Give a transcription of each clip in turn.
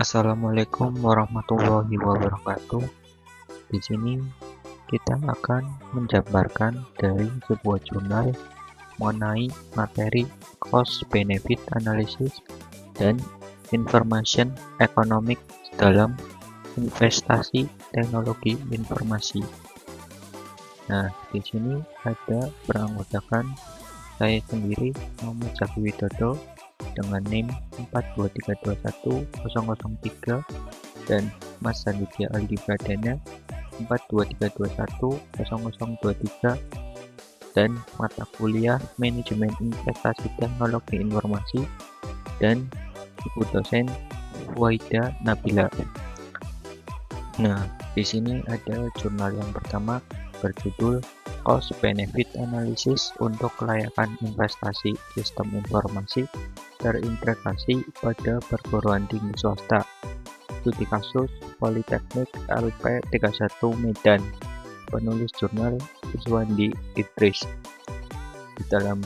Assalamualaikum warahmatullahi wabarakatuh. Di sini kita akan menjabarkan dari sebuah jurnal mengenai materi cost benefit analysis dan information economic dalam investasi teknologi informasi. Nah, di sini ada beranggotakan saya sendiri, Muhammad Zaki Widodo, dengan NIM 42321003 dan Mas Sanidya Aldi Pradana 42321023 dan mata kuliah Manajemen Investasi Teknologi Informasi dan Ibu dosen Waida Nabila. Nah, di sini ada jurnal yang pertama berjudul Cost Benefit Analysis untuk kelayakan investasi sistem informasi terintegrasi pada perguruan tinggi swasta. Studi kasus Politeknik LP 31 Medan. Penulis jurnal Iswandi Idris. Di dalam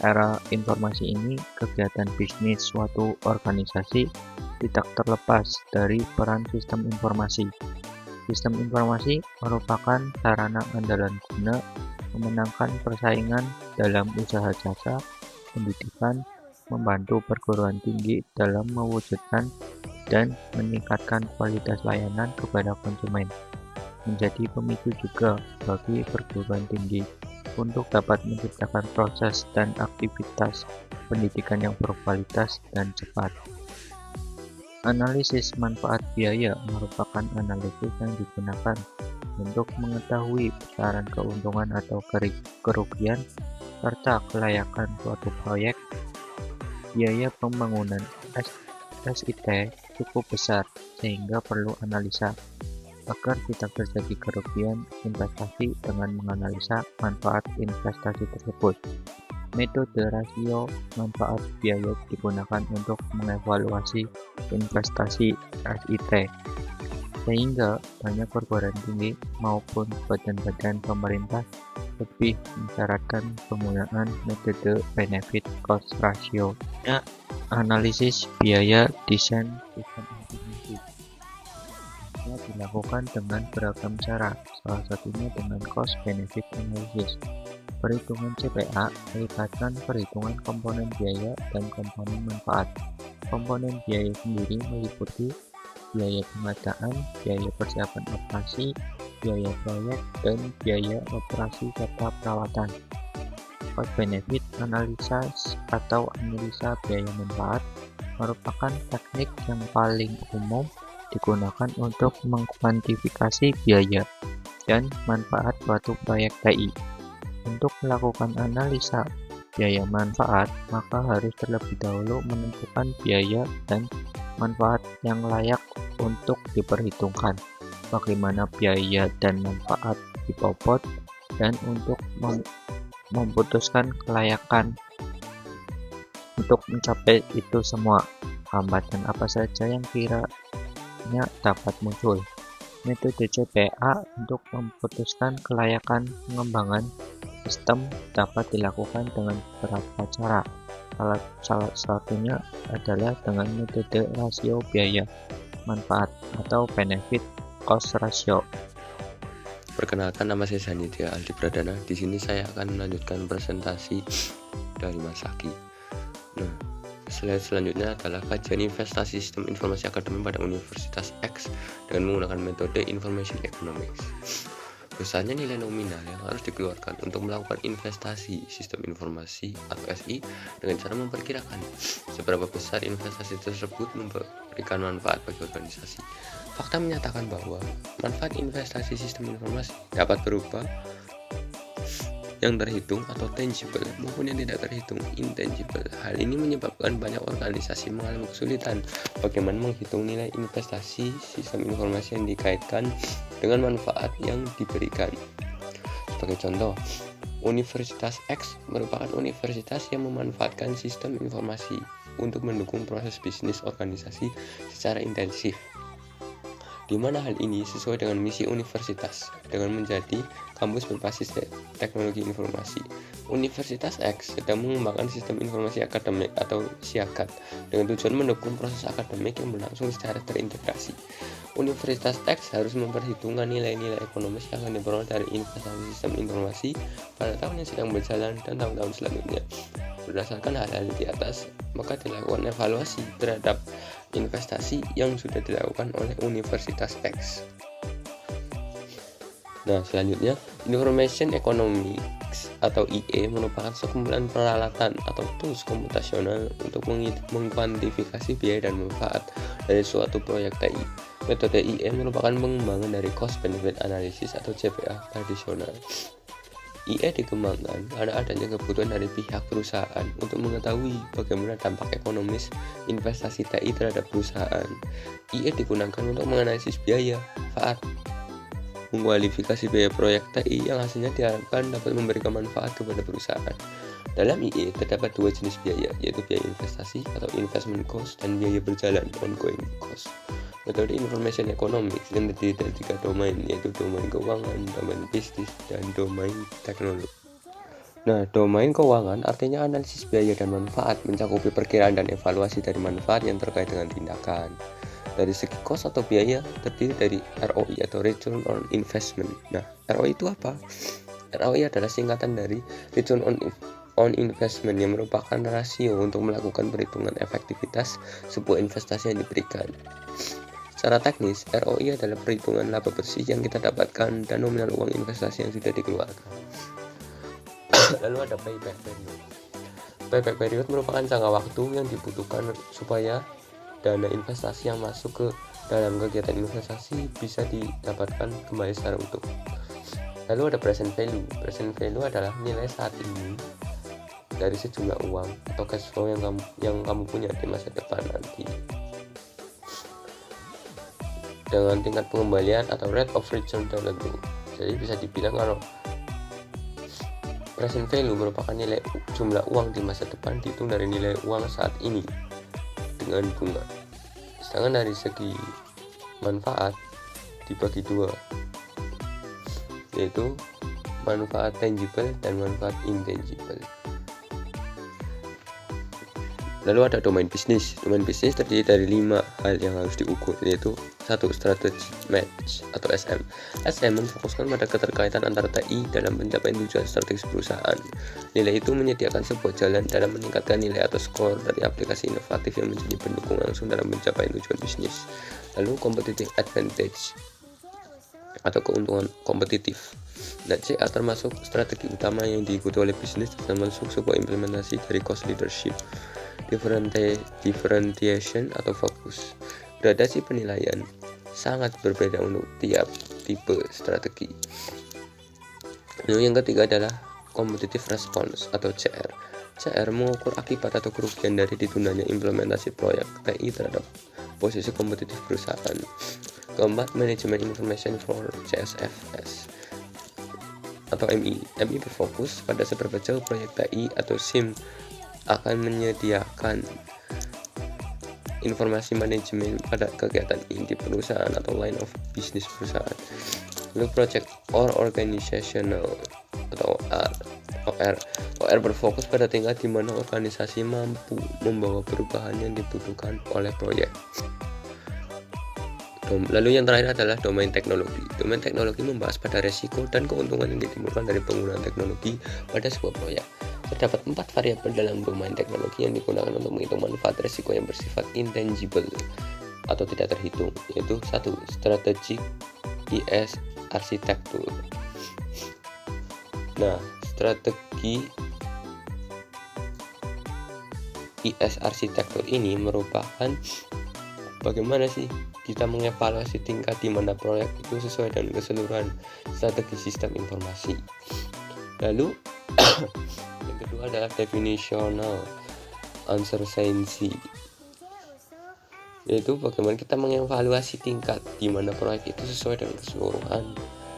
era informasi ini, kegiatan bisnis suatu organisasi tidak terlepas dari peran sistem informasi. Sistem informasi merupakan sarana andalan guna memenangkan persaingan dalam usaha jasa pendidikan, membantu perguruan tinggi dalam mewujudkan dan meningkatkan kualitas layanan kepada konsumen, menjadi pemicu juga bagi perguruan tinggi untuk dapat menciptakan proses dan aktivitas pendidikan yang berkualitas dan cepat. Analisis manfaat biaya merupakan analisis yang digunakan untuk mengetahui besaran keuntungan atau kerugian serta kelayakan suatu proyek. Biaya pembangunan SIT cukup besar sehingga perlu analisa agar tidak terjadi kerugian investasi dengan menganalisa manfaat investasi tersebut. Metode rasio manfaat biaya digunakan untuk mengevaluasi investasi SIT, sehingga banyak perguruan tinggi maupun badan-badan pemerintah lebih mensyaratkan penggunaan metode benefit cost ratio. Analisis biaya desain sistem informasi bisa dilakukan dengan beragam cara, salah satunya dengan cost benefit analysis. Perhitungan CPA melibatkan perhitungan komponen biaya dan komponen manfaat. Komponen biaya sendiri meliputi biaya pengadaan, biaya persiapan operasi, biaya proyek, dan biaya operasi serta perawatan. Cost benefit analysis atau analisa biaya manfaat merupakan teknik yang paling umum digunakan untuk mengkuantifikasi biaya dan manfaat suatu proyek TI. Untuk melakukan analisa biaya manfaat, maka harus terlebih dahulu menentukan biaya dan manfaat yang layak untuk diperhitungkan, bagaimana biaya dan manfaat dibobot, dan untuk memutuskan kelayakan. Untuk mencapai itu semua, hambatan apa saja yang kiranya dapat muncul. Metode CPA untuk memutuskan kelayakan pengembangan sistem dapat dilakukan dengan beberapa cara. Salah satunya adalah dengan metode rasio biaya manfaat atau benefit cost ratio. Perkenalkan, nama saya Sanidya Aldi Pradana. Di sini saya akan melanjutkan presentasi dari Mas Zaki. Nah, slide selanjutnya adalah kajian investasi sistem informasi akademik pada Universitas X dengan menggunakan metode Information Economics. Besarnya nilai nominal yang harus dikeluarkan untuk melakukan investasi sistem informasi atau SI dengan cara memperkirakan seberapa besar investasi tersebut memberikan manfaat bagi organisasi. Fakta menyatakan bahwa manfaat investasi sistem informasi dapat berupa yang terhitung atau tangible maupun yang tidak terhitung intangible. Hal ini menyebabkan banyak organisasi mengalami kesulitan bagaimana menghitung nilai investasi sistem informasi yang dikaitkan dengan manfaat yang diberikan. Sebagai contoh, Universitas X merupakan universitas yang memanfaatkan sistem informasi untuk mendukung proses bisnis organisasi secara intensif. di mana hal ini sesuai dengan misi universitas dengan menjadi kampus berbasis teknologi informasi. Universitas X sedang mengembangkan sistem informasi akademik atau SIAGAT dengan tujuan mendukung proses akademik yang berlangsung secara terintegrasi. Universitas X harus memperhitungkan nilai-nilai ekonomis yang akan diperoleh dari investasi sistem informasi pada tahun yang sedang berjalan dan tahun-tahun selanjutnya. Berdasarkan hal-hal di atas, maka dilakukan evaluasi terhadap investasi yang sudah dilakukan oleh Universitas X. Nah, selanjutnya, Information Economics atau IE merupakan sekumpulan peralatan atau tools komputasional untuk mengkuantifikasi biaya dan manfaat dari suatu proyek TI. Metode IE merupakan pengembangan dari Cost Benefit Analysis atau CBA tradisional. IE dikembangkan karena adanya kebutuhan dari pihak perusahaan untuk mengetahui bagaimana dampak ekonomis investasi TI terhadap perusahaan. IE digunakan untuk menganalisis biaya, manfaat, mengkualifikasi biaya proyek TI yang hasilnya diharapkan dapat memberikan manfaat kepada perusahaan. Dalam IE terdapat dua jenis biaya, yaitu biaya investasi atau investment cost dan biaya berjalan ongoing cost. Metode Information Economics yang terdiri dari 3 domain, yaitu domain keuangan, domain bisnis, dan domain teknologi. Nah, domain keuangan artinya analisis biaya dan manfaat, mencakupi perkiraan dan evaluasi dari manfaat yang terkait dengan tindakan. Dari segi cost atau biaya terdiri dari ROI atau Return on Investment. Nah, ROI itu apa? ROI adalah singkatan dari Return on Investment yang merupakan rasio untuk melakukan perhitungan efektivitas sebuah investasi yang diberikan. Secara teknis, ROI adalah perhitungan laba bersih yang kita dapatkan dan nominal uang investasi yang sudah dikeluarkan. Lalu ada payback period. Payback period merupakan jangka waktu yang dibutuhkan supaya dana investasi yang masuk ke dalam kegiatan investasi bisa didapatkan kembali secara utuh. Lalu ada present value. Present value adalah nilai saat ini dari sejumlah uang atau cash flow yang kamu punya di masa depan nanti, dengan tingkat pengembalian atau rate of return tertentu. Jadi bisa dibilang kalau present value merupakan nilai jumlah uang di masa depan dihitung dari nilai uang saat ini dengan bunga. Sedangkan dari segi manfaat dibagi dua, yaitu manfaat tangible dan manfaat intangible. Lalu ada domain bisnis. Domain bisnis terdiri dari 5 hal yang harus diukur, yaitu 1. Strategic match atau SM. SM memfokuskan pada keterkaitan antara TI dalam pencapaian tujuan strategis perusahaan. Nilai itu menyediakan sebuah jalan dalam meningkatkan nilai atau skor dari aplikasi inovatif yang menjadi pendukung langsung dalam pencapaian tujuan bisnis. Lalu competitive advantage atau keuntungan kompetitif. Nah, CA termasuk strategi utama yang diikuti oleh bisnis, termasuk sebuah implementasi dari cost leadership, differentiation atau fokus. Gradasi penilaian sangat berbeda untuk tiap tipe strategi. Lalu yang ketiga adalah competitive response atau CR. CR mengukur akibat atau kerugian dari ditundanya implementasi proyek TI terhadap posisi kompetitif perusahaan. Keempat, Management Information for CSFS atau MI. MI berfokus pada seberapa jauh proyek TI atau SIM akan menyediakan informasi manajemen pada kegiatan inti perusahaan atau line of business perusahaan. Lalu project or organizational atau OR. OR berfokus pada tingkat di mana organisasi mampu membawa perubahan yang dibutuhkan oleh proyek. Lalu yang terakhir adalah domain teknologi. Domain teknologi membahas pada resiko dan keuntungan yang ditimbulkan dari penggunaan teknologi pada sebuah proyek. Terdapat 4 variabel dalam domain teknologi yang digunakan untuk menghitung manfaat resiko yang bersifat intangible atau tidak terhitung, yaitu 1. Strategic IS arsitektur. Nah, strategi IS arsitektur ini merupakan bagaimana sih kita mengevaluasi tingkat di mana proyek itu sesuai dengan keseluruhan strategi sistem informasi. Lalu yang kedua adalah definitional uncertainty, yaitu bagaimana kita mengevaluasi tingkat di mana proyek itu sesuai dengan keseluruhan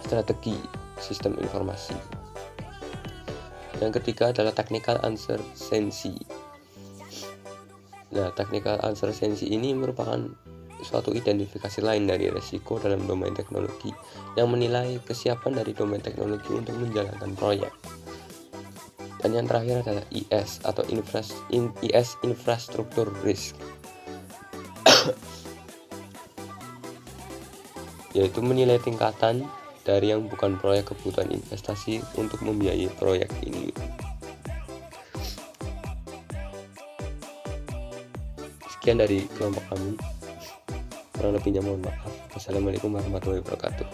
strategi sistem informasi. Yang ketiga adalah technical uncertainty. Nah, technical uncertainty ini merupakan suatu identifikasi lain dari resiko dalam domain teknologi yang menilai kesiapan dari domain teknologi untuk menjalankan proyek. Dan yang terakhir adalah IS atau IS Infrastructure Risk, yaitu menilai tingkatan dari yang bukan proyek kebutuhan investasi untuk membiayai proyek ini. Sekian dari kelompok kami. Kurang lebihnya mohon maaf. Wassalamualaikum warahmatullahi wabarakatuh.